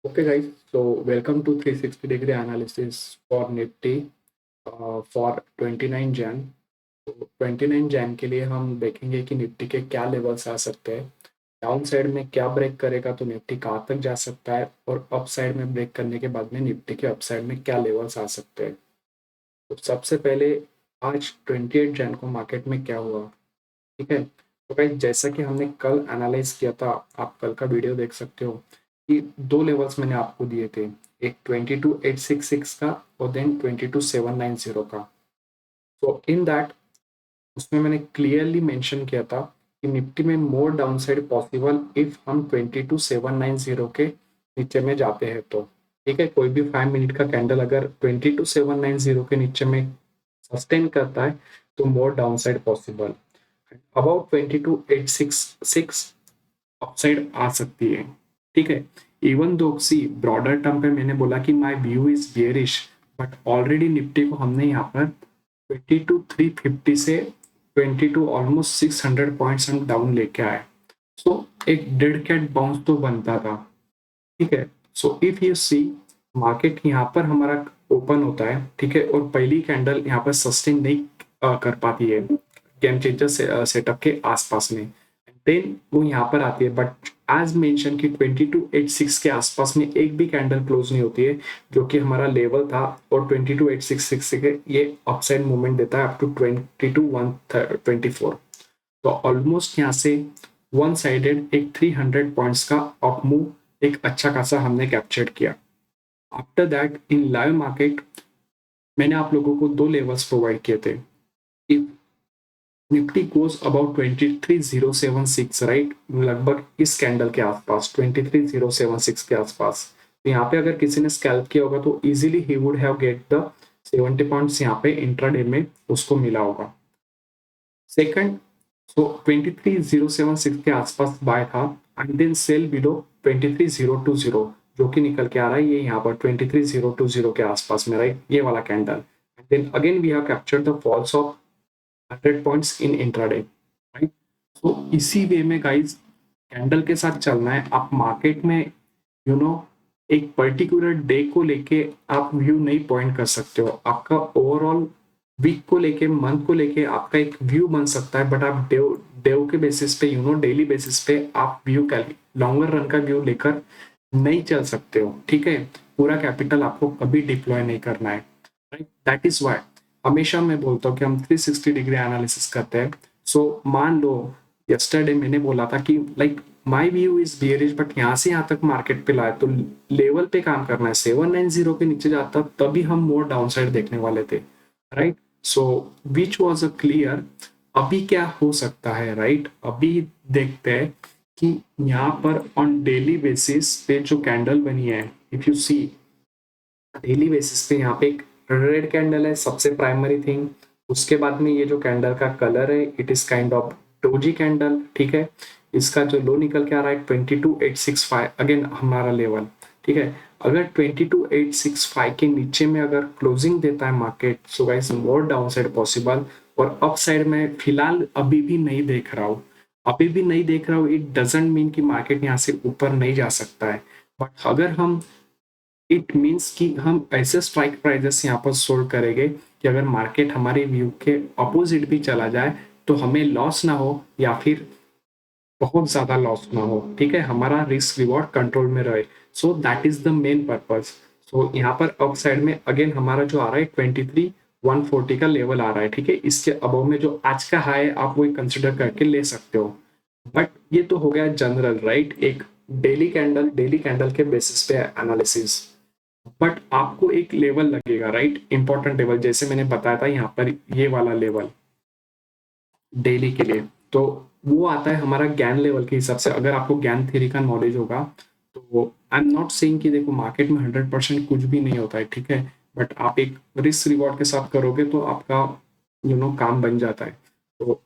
Okay, guys. So, welcome to 360-degree analysis for Nifty for 29 Jan. तो 29 जैन के लिए हम देखेंगे कि निफ्टी के क्या लेवल्स आ सकते हैं। डाउन साइड में क्या ब्रेक करेगा तो निफ्टी कहाँ तक जा सकता है, और अप साइड में ब्रेक करने के बाद में निफ्टी के अप साइड में क्या लेवल्स आ सकते हैं। तो सबसे पहले आज 28 जैन को मार्केट में क्या हुआ, ठीक है। तो गाइस, जैसा कि हमने कल एनालाइज किया था, आप कल का वीडियो देख सकते हो कि दो लेवल्स मैंने आपको दिए थे, एक 22,866 का और देन 22,790 का। तो इन दैट उसमें मैंने क्लियरली मेंशन किया था कि निफ्टी में मोर डाउनसाइड पॉसिबल इफ हम 22,790 के नीचे में जाते हैं तो, ठीक है। कोई भी 5 मिनट का कैंडल अगर 22,790 के नीचे में सस्टेन करता है तो मोर डाउनसाइड पॉसिबल, अबाउट 22,866 अपसाइड आ सकती है, ठीक है। इवन दो सी ब्रॉडर टर्म पे मैंने बोला कि my view is bearish, but already Nifty को हमने यहाँ पर 22,350 से 22 ऑलमोस्ट 600 पॉइंट्स हम डाउन लेके आए। सो एक डेड कैट बाउंस तो बनता था, ठीक है। So if you see market यहाँ पर हमारा ओपन होता है, ठीक है, और पहली कैंडल यहाँ पर सस्टेन नहीं कर पाती है गेम चेंजर सेटअप के आसपास में, देन वो यहाँ पर आती है। बट एज मेंशन कि 2286 के आसपास में एक भी कैंडल क्लोज नहीं होती है, जो कि हमारा लेवल था, और 22,866 के ये अपसाइड मूवमेंट देता है अप टू 22,124। तो ऑलमोस्ट यहाँ से वन साइडेड एक 300 पॉइंट्स का अप मूव एक अच्छा खासा हमने कैप्चर किया। After that in live market मैंने आप लोगों को दो लेवल्स प्रोवाइड किए थे। If Nifty goes about 23,076, right, लगभग इस कैंडल के आसपास 23,076 के आसपास, तो यहाँ पे अगर किसी ने स्कैल्प किया होगा तो easily he would have get the 70 points यहाँ पे इंट्राडे में उसको मिला होगा। सेकंड, सो 23,076 के आसपास बाय था, एंड देन सेल बिलो 23,020, जो कि निकल के आ रहा है ये यहाँ पर 23,020 के आसपास में, राइट, ये वाला candle. And then again we have captured the falls of 100 points in intraday, right. तो इसी वे में गाइस कैंडल के साथ चलना है। आप मार्केट में यू नो एक पर्टिकुलर डे को लेके आप व्यू नहीं पॉइंट कर सकते हो। आपका ओवरऑल वीक को लेके, मंथ को लेके आपका एक व्यू बन सकता है, बट आप डेव डेव के बेसिस पे, डेली बेसिस पे आप व्यू लॉन्गर रन का व्यू लेकर नहीं चल सकते हो, ठीक है। पूरा कैपिटल आपको कभी डिप्लॉय नहीं करना है, राइट। दैट इज वाई हमेशा मैं बोलता हूँ कि हम 360 डिग्री एनालिसिस करते हैं। सो मान लो यस्टरडे मैंने बोला था कि like my view is bearish, but यहाँ से यहाँ तक मार्केट पे लाए तो लेवल पे काम करना है। 790 के नीचे जाता तभी हम मोर डाउन साइड देखने वाले थे, right. So which was a clear. अभी क्या हो सकता है, राइट, अभी देखते हैं कि यहाँ पर ऑन डेली बेसिस पे जो कैंडल बनी है, if you see daily basis पे यहाँ पे एक रेड कैंडल है सबसे प्राइमरी थिंग। उसके बाद में ये जो कैंडल का कलर है it is kind of doji candle, ठीक है। इसका जो लो निकल के आ रहा है 22,865, अगेन हमारा लेवल, ठीक है। अगर 22,865 के नीचे में अगर क्लोजिंग देता है मार्केट, सो गाइस मोर डाउन साइड पॉसिबल। और अप साइड में फिलहाल अभी भी नहीं देख रहा हूँ, अभी भी नहीं देख रहा हूँ। इट डजेंट मीन कि मार्केट यहाँ से ऊपर नहीं जा सकता है, बट अगर हम इट मीन्स कि हम ऐसे स्ट्राइक प्राइजेस यहाँ पर सोल्व करेंगे कि अगर मार्केट हमारे व्यू के अपोजिट भी चला जाए तो हमें लॉस ना हो, या फिर बहुत ज्यादा लॉस ना हो, ठीक है, हमारा रिस्क रिवॉर्ड कंट्रोल में रहे। So that is the main purpose. So यहाँ पर अप साइड में अगेन हमारा जो आ रहा है 23,140 का लेवल आ रहा है, ठीक है। इसके अबव में जो आज का हाई है आप वो कंसिडर करके ले सकते हो। बट ये तो हो गया जनरल, राइट, एक डेली कैंडल के बेसिस पे एनालिसिस। बट आपको एक लेवल लगेगा, राइट, इंपॉर्टेंट लेवल, जैसे मैंने बताया था यहाँ पर ये वाला लेवल डेली के लिए। तो वो आता है हमारा ज्ञान लेवल के हिसाब से। अगर आपको ज्ञान थ्योरी का नॉलेज होगा तो आई एम नॉट सेइंग कि देखो मार्केट में 100% कुछ भी नहीं होता है, ठीक है। बट आप एक रिस्क रिवॉर्ड के साथ करोगे तो आपका काम बन जाता है। तो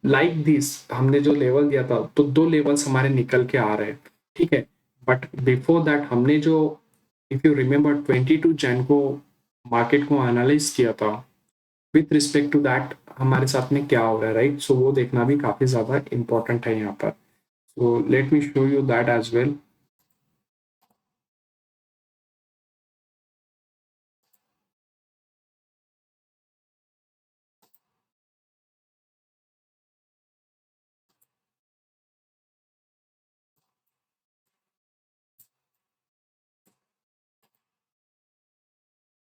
लाइक दिस हमने जो लेवल दिया था तो दो लेवल्स हमारे निकल के आ रहे हैं, ठीक है। बट बिफोर दैट हमने जो, इफ यू रिमेम्बर 22 जैन को मार्केट को एनालाइज किया था, विथ रिस्पेक्ट टू दैट हमारे साथ में क्या हो रहा है, राइट। सो वो देखना भी काफी ज्यादा इंपॉर्टेंट है यहाँ पर। So let me show you that as well.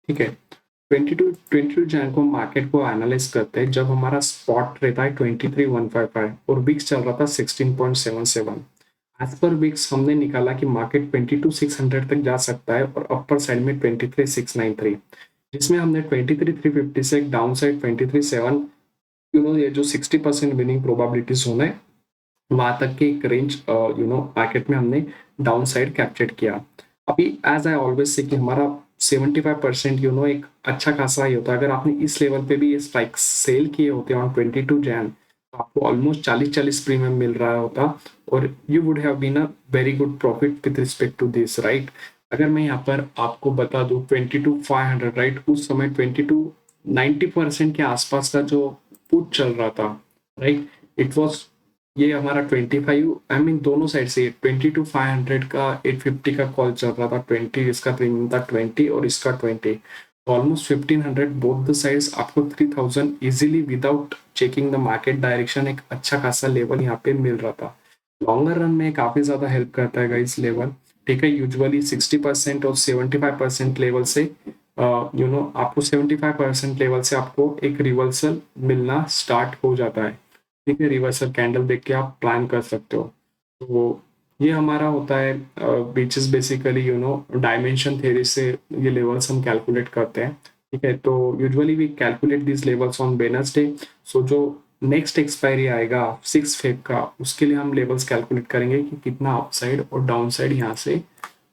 ठीक है। 22 जैन को मार्केट को एनालाइज करते हैं जब हमारा स्पॉट रहता है 23,155 और विक्स चल रहा था 16.77। एज पर विक्स हमने निकाला कि मार्केट 22,600 तक जा सकता है और अपर साइड में 23,693, जिसमें हमने 23,350 से एक डाउन साइड 23,7, ये जो 60% विनिंग प्रोबेबिलिटीज होना है वहां तक की एक रेंज मार्केट में हमने डाउन साइड कैप्चर किया। अभी एज आई ऑलवेज से कि हमारा 75% एक अच्छा खासा ही होता है। अगर आपने इस लेवल पे भी ये स्ट्राइक सेल किए होते ऑन 22 जैन, तो आपको ऑलमोस्ट 40-40 प्रीमियम मिल रहा होता और you would have been a very good profit with respect to this, right. अगर मैं यहाँ पर आपको बता दूं 22,500, राइट, उस समय 90% के आसपास का जो पुट चल रहा था, राइट, इट वॉज, ये हमारा 25, आई मीन दोनों साइड से 22,500 का 850 का कॉल चल रहा था, 20 इसका प्रीमियम था 20 और इसका 20, ऑलमोस्ट 1500 बोथ द साइड्स, आपको 3000 easily without checking the market direction एक अच्छा खासा लेवल यहाँ पे मिल रहा था। लॉन्गर रन में काफी ज्यादा हेल्प करता है गाइस लेवल, ठीक है। यूजुअली 60% और 75% लेवल से आपको 75% लेवल से आपको एक रिवर्सल मिलना स्टार्ट हो जाता है, ठीक है। रिवर्सल कैंडल देख के आप प्लान कर सकते हो। तो ये हमारा होता है which is basically dimension theory से ये लेवल्स हम कैलकुलेट करते हैं, ठीक है। तो usually we calculate this levels on Wednesday. So जो नेक्स्ट एक्सपायरी आएगा 6 फेब का, उसके लिए हम लेवल्स कैलकुलेट करेंगे कि कितना अपसाइड और डाउन साइड यहाँ से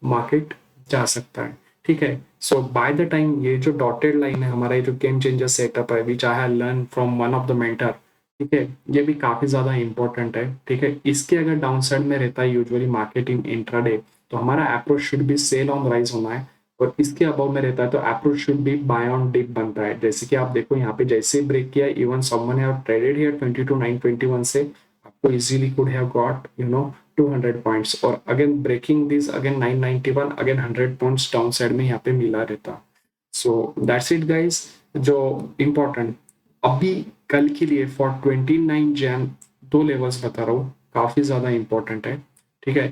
मार्केट जा सकता है, ठीक है। सो बाय द टाइम ये जो डॉटेड लाइन है हमारा, ये जो गेम चेंजर सेटअप है which I have learn from one of the mentor, ठीक है, ये भी काफी ज्यादा इंपॉर्टेंट है, ठीक है। इसके अगर डाउन साइड में रहता है यूजुअली मार्केट इन इंट्राडे, तो हमारा approach should be sell on rise होना है, और इसके अबव में रहता है तो approach should be buy on dip बनता है। जैसे कि आप देखो यहाँ पे जैसे ही ब्रेक किया, even someone have traded here 22,921 से, आपको easily could have got 200 points, और again breaking this again 991, again 100 points down side में यहाँ पे मिला रहता। So that's it guys. जो इम्पोर्टेंट अभी कल के लिए फॉर 29 जैन, दो लेवल्स बता रहा हूँ, काफी ज्यादा इंपॉर्टेंट है, ठीक है।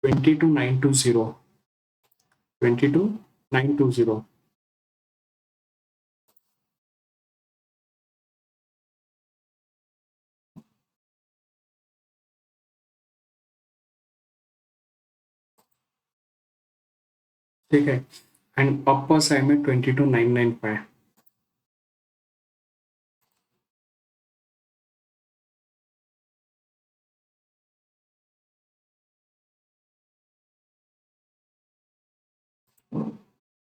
22,920, 22,920, ठीक है। एंड अपर साइड में 22,995,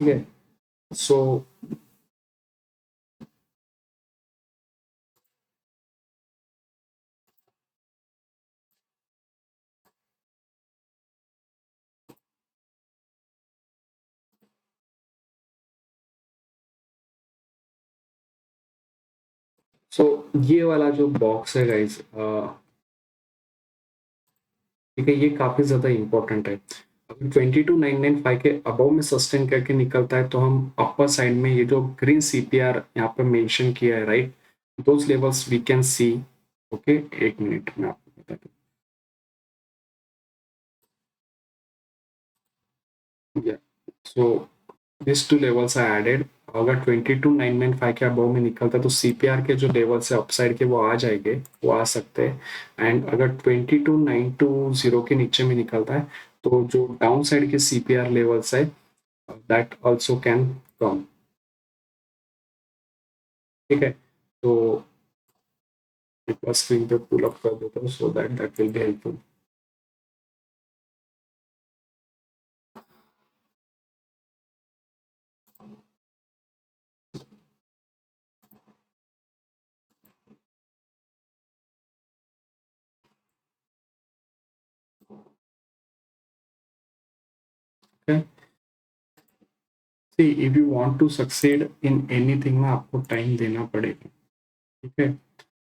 ठीक है। सो सो ये वाला जो बॉक्स है गाइस, ठीक है, ये काफी ज्यादा इंपॉर्टेंट है। अगर 22,995 के अबव में सस्टेन करके निकलता है तो हम अपर साइड में ये जो ग्रीन सीपीआर यहाँ पे मेंशन किया है, right, those levels we can see. Okay, एक मिनट में आपको बता दूं। So this two levels are added. अगर 22,995 के अबव में निकलता है तो सीपीआर के जो लेवल्स है अपसाइड के वो आ जाएंगे, वो आ सकते हैं। एंड अगर 22,920 के नीचे में निकलता है तो जो डाउन साइड के सीपीआर लेवल्स है दैट आल्सो कैन कम, ठीक है। तो एक बार स्क्रीन पे पुल अप कर देता हूँ so that that will be helpful. Okay, see if you want to succeed in anything ना आपको टाइम देना पड़ेगा, ठीक है।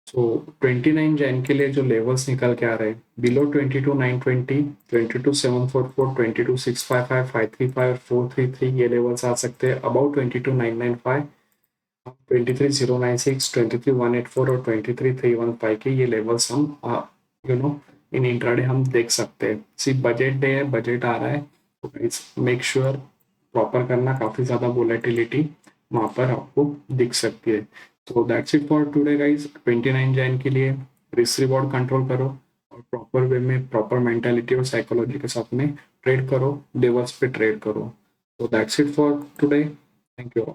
सो 29 जैन के लिए जो लेवल्स निकल के आ रहे हैं, बिलो 22,920, 22,744, 22,655, 535, 433 ये लेवल्स आ सकते हैं। अबाउट 22,995, 23,096, 23,184 और 23,315 के ये लेवल्स हम इन इंट्राडे हम देख सकते हैं। सिर्फ बजट डे है, बजट आ रहा है, तो मेक श्योर प्रॉपर करना, काफी ज्यादा वोलेटिलिटी वहां पर आपको दिख सकती है। तो that's it for today guys. 29 Jain के लिए रिस्क रिवॉर्ड कंट्रोल करो और प्रॉपर वे में, प्रॉपर मेंटालिटी और साइकोलॉजी के साथ में ट्रेड करो, लेवल्स पे ट्रेड करो। तो that's it for today. Thank you all.